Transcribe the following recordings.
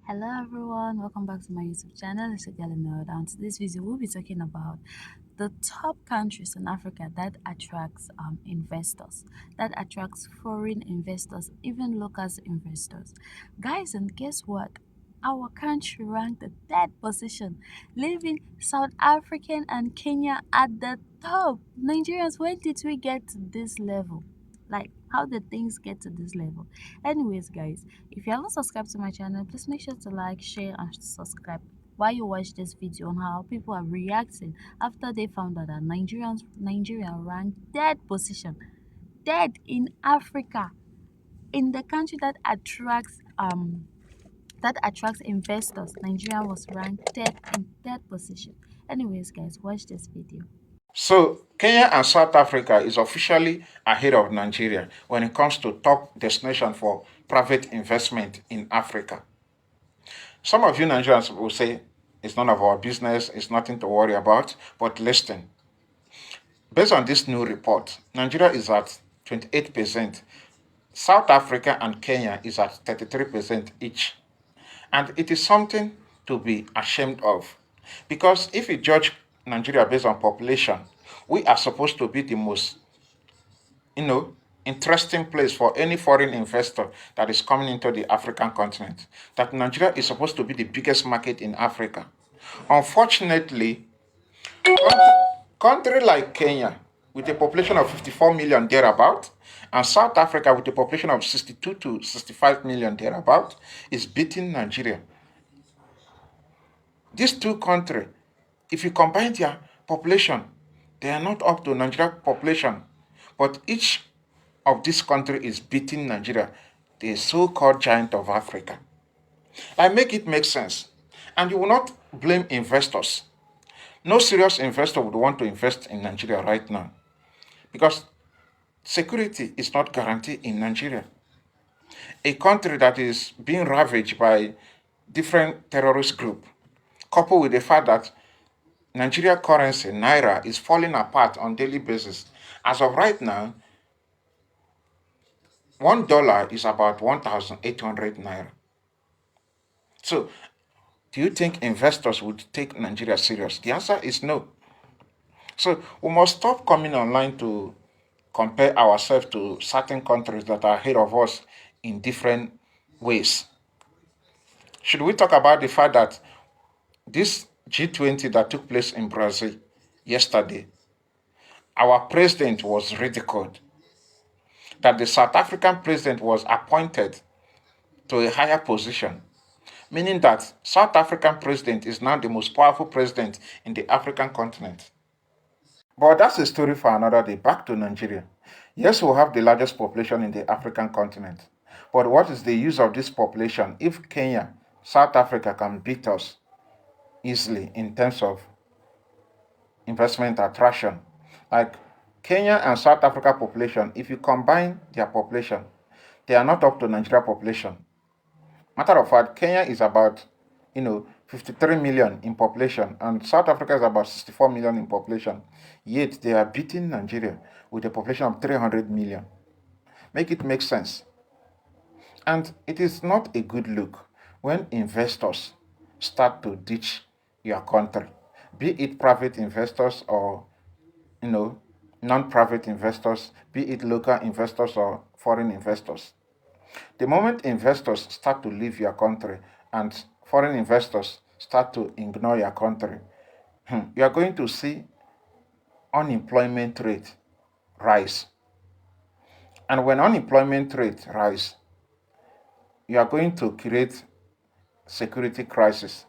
Hello everyone, welcome back to my YouTube channel. It's again Emelda. And today's video we'll be talking about the top countries in Africa that attracts investors, that attracts foreign investors, even local investors. Guys, and guess what? Our country ranked the third position, leaving South African and Kenya at the top. Nigerians, when did we get to this level? Like, how did things get to this level? Anyways, guys, if you haven't subscribed to my channel, please make sure to like, share, and subscribe while you watch this video on how people are reacting after they found out that Nigeria ranked third position, third in Africa, in the country that attracts investors. Nigeria was ranked third in third position. Anyways, guys, watch this video. So Kenya and South Africa is officially ahead of Nigeria when it comes to top destination for private investment in Africa. Some of you Nigerians will say it's none of our business, it's nothing to worry about, but listen. Based on this new report, Nigeria is at 28%, South Africa and Kenya is at 33% each. And it is something to be ashamed of. Because if you judge Nigeria based on population, we are supposed to be the most, interesting place for any foreign investor that is coming into the African continent. That Nigeria is supposed to be the biggest market in Africa. Unfortunately, country like Kenya, with a population of 54 million thereabout, and South Africa with a population of 62 to 65 million thereabout, is beating Nigeria. These two countries, if you combine their population, they are not up to Nigeria population, but each of this country is beating Nigeria, the so-called giant of Africa. I make it make sense, and you will not blame investors. No serious investor would want to invest in Nigeria right now because security is not guaranteed in Nigeria, a country that is being ravaged by different terrorist groups, coupled with the fact that Nigeria currency, Naira, is falling apart on daily basis. As of right now, $1 is about 1,800 Naira. So, do you think investors would take Nigeria serious? The answer is no. So, we must stop coming online to compare ourselves to certain countries that are ahead of us in different ways. Should we talk about the fact that this G20 that took place in Brazil yesterday, our president was ridiculed, that the South African president was appointed to a higher position, meaning that South African president is now the most powerful president in the African continent. But that's a story for another day. Back to Nigeria. Yes, we have the largest population in the African continent. But what is the use of this population if Kenya, South Africa can beat us easily in terms of investment attraction? Like Kenya and South Africa population, if you combine their population, they are not up to Nigeria population. Matter of fact, Kenya is about, 53 million in population, and South Africa is about 64 million in population. Yet they are beating Nigeria with a population of 300 million. Make it make sense. And it is not a good look when investors start to ditch your country, be it private investors or, you know, non-private investors, be it local investors or foreign investors. The moment investors start to leave your country and foreign investors start to ignore your country, you are going to see unemployment rate rise. And when unemployment rate rise, you are going to create security crisis.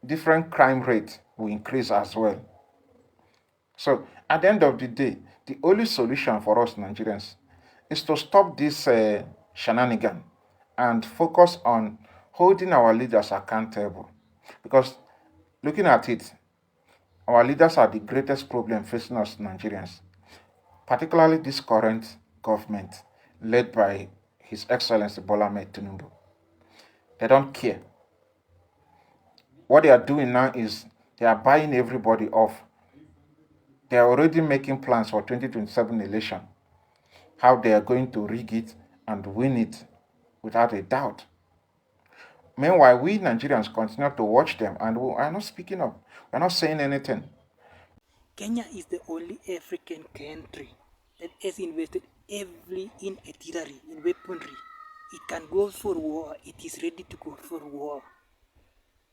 Different crime rate will increase as well. So at the end of the day, the only solution for us Nigerians is to stop this shenanigan and focus on holding our leaders accountable. Because looking at it, our leaders are the greatest problem facing us Nigerians, particularly this current government led by His Excellency Bola Ahmed Tinubu. They don't care. What they are doing now is they are buying everybody off. They are already making plans for 2027 election, how they are going to rig it and win it without a doubt. Meanwhile, we Nigerians continue to watch them and we are not speaking up. We're not saying anything. Kenya is the only African country that has invested heavily in artillery, in weaponry. It can go for war. It is ready to go for war.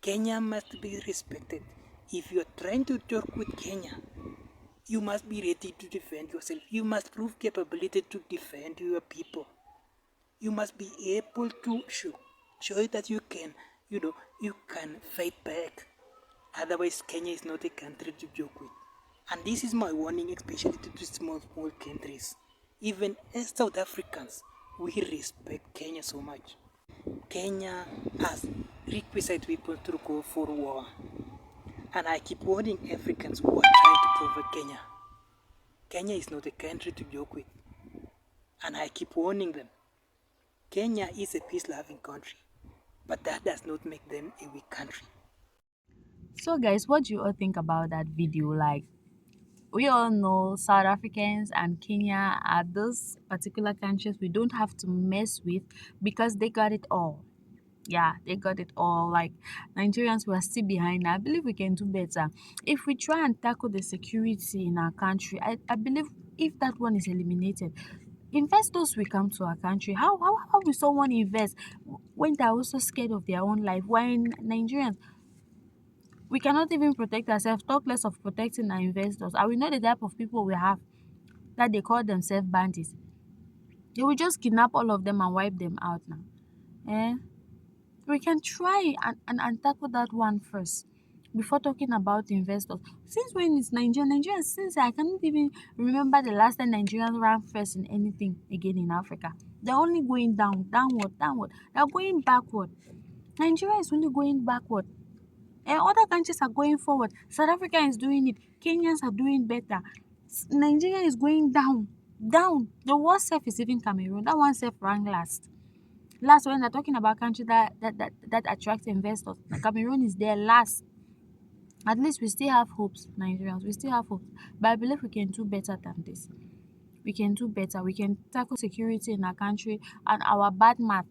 Kenya must be respected. If you are trying to talk with Kenya, you must be ready to defend yourself. You must prove capability to defend your people. You must be able to show that you can, you can fight back. Otherwise, Kenya is not a country to joke with. And this is my warning, especially to the small countries. Even as South Africans, we respect Kenya so much. Kenya has requisite people to go for war. And I keep warning Africans who are trying to provoke Kenya. Kenya is not a country to joke with. And I keep warning them. Kenya is a peace-loving country, but that does not make them a weak country. So, guys, what do you all think about that video? Like, we all know South Africans and Kenya are those particular countries we don't have to mess with because they got it all. Yeah, they got it all. Like, Nigerians were still behind. I believe we can do better. If we try and tackle the security in our country, I believe if that one is eliminated, investors will come to our country. How will someone invest when they're also scared of their own life? When Nigerians, we cannot even protect ourselves, talk less of protecting our investors. And we know the type of people we have that they call themselves bandits. They will just kidnap all of them and wipe them out now. Eh? We can try and tackle that one first before talking about investors. Since when is Nigerians, since I cannot even remember the last time Nigerians ran first in anything again in Africa. They're only going down, downward, downward. They're going backward. Nigeria is only going backward. And other countries are going forward. South Africa is doing it. Kenyans are doing better. Nigeria is going down, down. The worst self is even Cameroon. That one self ranked last. Last when they're talking about country that attracts investors. Cameroon is there last. At least we still have hopes, Nigerians. We still have hopes. But I believe we can do better than this. We can do better. We can tackle security in our country and our bad math.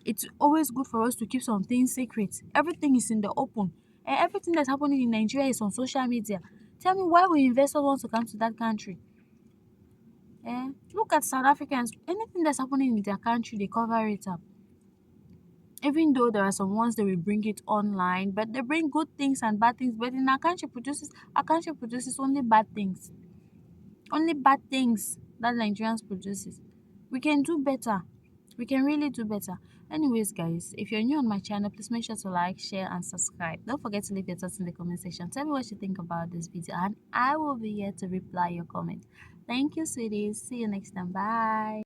It's always good for us to keep some things secret. Everything is in the open. And everything that's happening in Nigeria is on social media. Tell me why will investors want to come to that country? Look at South Africans. Anything that's happening in their country, they cover it up. Even though there are some ones that will bring it online, but they bring good things and bad things. But in our country produces only bad things. Only bad things that Nigerians produces. We can do better. We can really do better. Anyways, guys, if you're new on my channel, please make sure to like, share, and subscribe. Don't forget to leave your thoughts in the comment section. Tell me what you think about this video, and I will be here to reply your comment. Thank you, sweeties. See you next time. Bye.